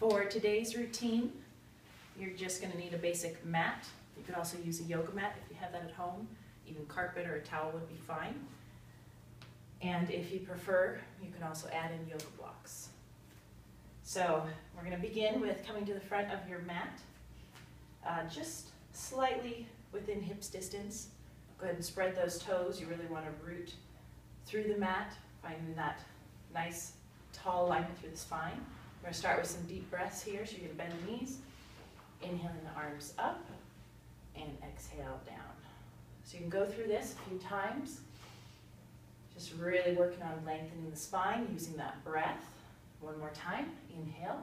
For today's routine, you're just going to need a basic mat. You could also use a yoga mat if you have that at home. Even carpet or a towel would be fine. And if you prefer, you can also add in yoga blocks. So we're going to begin with coming to the front of your mat, just slightly within hips distance. Go ahead and spread those toes. You really want to root through the mat, finding that nice tall alignment through the spine. We're going to start with some deep breaths here, so you're going to bend the knees, inhaling the arms up, and exhale down. So you can go through this a few times, just really working on lengthening the spine using that breath. One more time, inhale.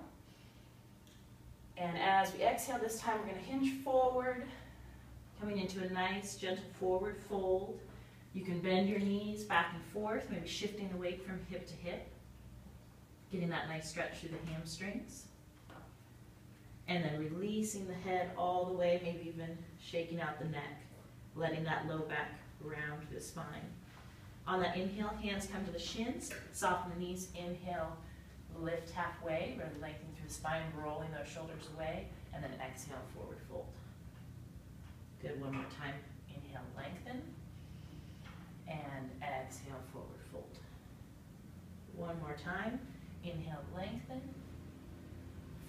And as we exhale this time, we're going to hinge forward, coming into a nice gentle forward fold. You can bend your knees back and forth, maybe shifting the weight from hip to hip, getting that nice stretch through the hamstrings. And then releasing the head all the way, maybe even shaking out the neck, letting that low back round through the spine. On that inhale, hands come to the shins, soften the knees, inhale, lift halfway, really lengthening through the spine, rolling those shoulders away, and then exhale, forward fold. Good, one more time. Inhale, lengthen, and exhale, forward fold. One more time. Inhale, lengthen,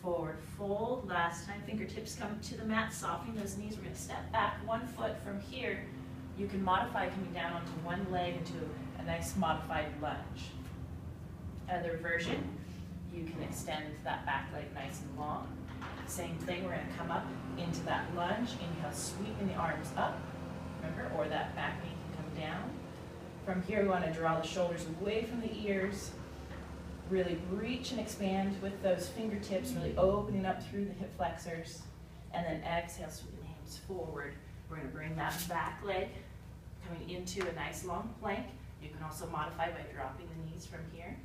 forward fold. Last time, fingertips come to the mat, softening those knees. We're going to step back 1 foot from here. You can modify coming down onto one leg into a nice modified lunge. Other version, you can extend that back leg nice and long. Same thing, we're going to come up into that lunge. Inhale, sweeping the arms up, remember, or that back knee can come down. From here, we want to draw the shoulders away from the ears. Really reach and expand with those fingertips, really opening up through the hip flexors. And then exhale, sweeping the hands forward. We're going to bring that back leg coming into a nice long plank. You can also modify by dropping the knees from here.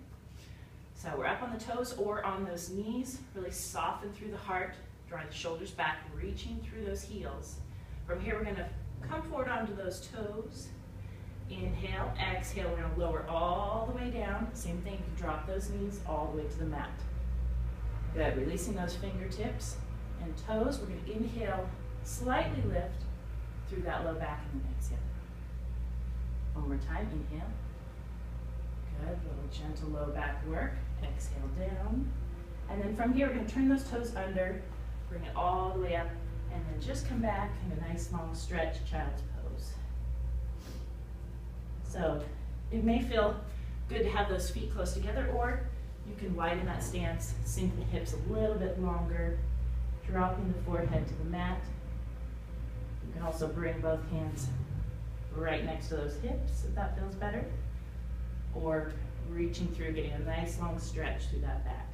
So we're up on the toes or on those knees. Really soften through the heart, drawing the shoulders back, reaching through those heels. From here, we're going to come forward onto those toes. Inhale, exhale, we're going to lower all the way down. Same thing, you can drop those knees all the way to the mat. Good, releasing those fingertips and toes. We're going to inhale, slightly lift through that low back and then exhale. One more time, inhale. Good, little gentle low back work. Exhale down. And then from here, we're going to turn those toes under, bring it all the way up, and then just come back in a nice long stretch, child's pose. So it may feel good to have those feet close together, or you can widen that stance, sink the hips a little bit longer, dropping the forehead to the mat. You can also bring both hands right next to those hips if that feels better, or reaching through, getting a nice long stretch through that back.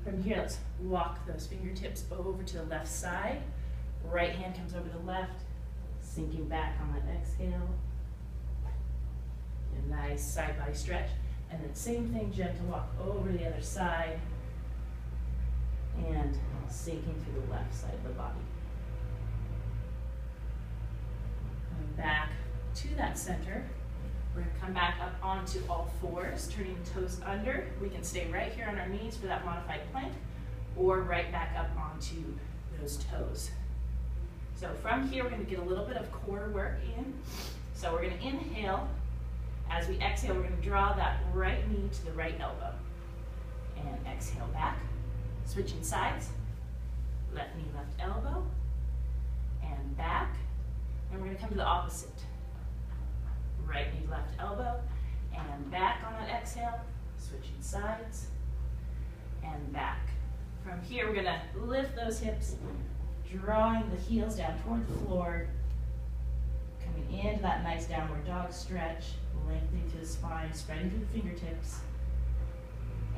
From here, let's walk those fingertips over to the left side. Right hand comes over the left, sinking back on that exhale. A nice side body stretch. And then same thing, gentle walk over the other side and sinking through the left side of the body. Coming back to that center. We're going to come back up onto all fours, turning the toes under. We can stay right here on our knees for that modified plank, or right back up onto those toes. So from here, we're going to get a little bit of core work in. So we're going to inhale. As we exhale, we're going to draw that right knee to the right elbow. And exhale back. Switching sides. Left knee, left elbow. And back. And we're going to come to the opposite. Right knee, left elbow. And back on that exhale. Switching sides. And back. From here, we're going to lift those hips, drawing the heels down toward the floor, coming into that nice downward dog stretch, lengthening through the spine, spreading through the fingertips,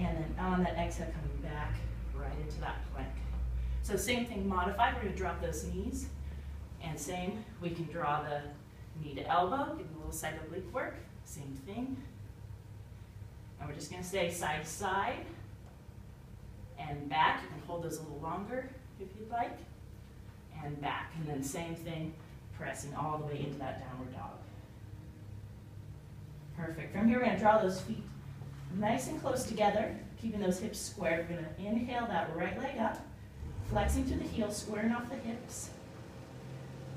and then on that exhale, coming back right into that plank. So same thing, modify, we're going to drop those knees, and same, we can draw the knee to elbow, give a little side oblique work, same thing. And we're just going to stay side to side, and back. You can hold those a little longer if you'd like. And back. And then same thing, pressing all the way into that downward dog. Perfect. From here, we're going to draw those feet nice and close together. keeping those hips squared. We're gonna inhale that right leg up, flexing through the heel, squaring off the hips.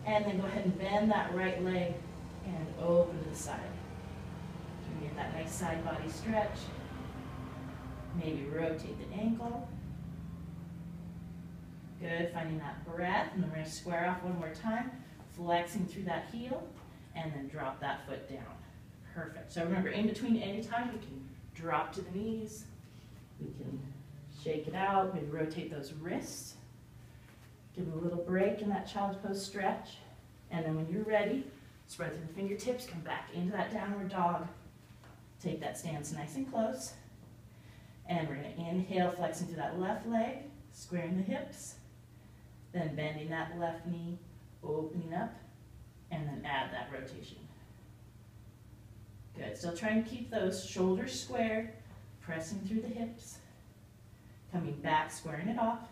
And then go ahead and bend that right leg and open to the side. You can get that nice side body stretch. Maybe rotate the ankle. Good, finding that breath, and then we're gonna square off one more time, flexing through that heel, and then drop that foot down. Perfect. So remember, in between any time, we can drop to the knees, we can shake it out, maybe rotate those wrists, give a little break in that child's pose stretch, and then when you're ready, spread through the fingertips, come back into that downward dog. Take that stance nice and close, and we're gonna inhale, flexing through that left leg, squaring the hips, then bending that left knee, opening up, and then add that rotation. Good, still trying to keep those shoulders squared, pressing through the hips, coming back, squaring it off,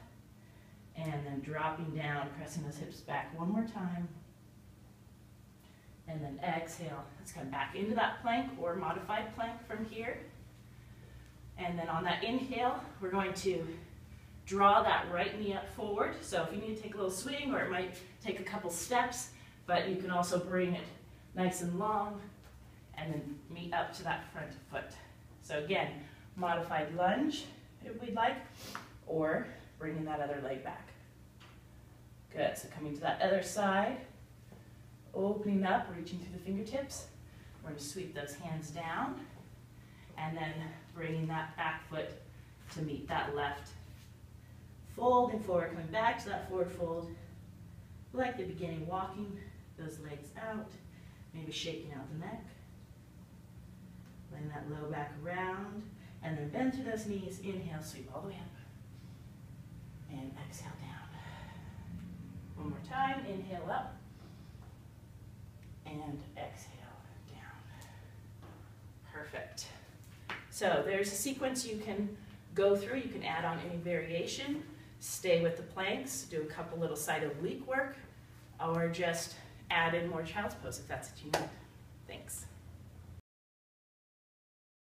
and then dropping down, pressing those hips back one more time, and then exhale. Let's come back into that plank or modified plank from here, and then on that inhale, we're going to draw that right knee up forward. So if you need to take a little swing, or it might take a couple steps, but you can also bring it nice and long, and then meet up to that front foot. So again, modified lunge if we'd like, or bringing that other leg back. Good, so coming to that other side, opening up, reaching through the fingertips. We're going to sweep those hands down, and then bringing that back foot to meet that left. Folding forward, coming back to that forward fold, like the beginning, walking those legs out, maybe shaking out the neck. Letting that low back around, and then bend through those knees. Inhale, sweep all the way up, and exhale down. One more time, inhale up, and exhale down. Perfect. So there's a sequence you can go through. You can add on any variation, stay with the planks, do a couple little side oblique work, or just add in more child's pose if that's what you need. Thanks.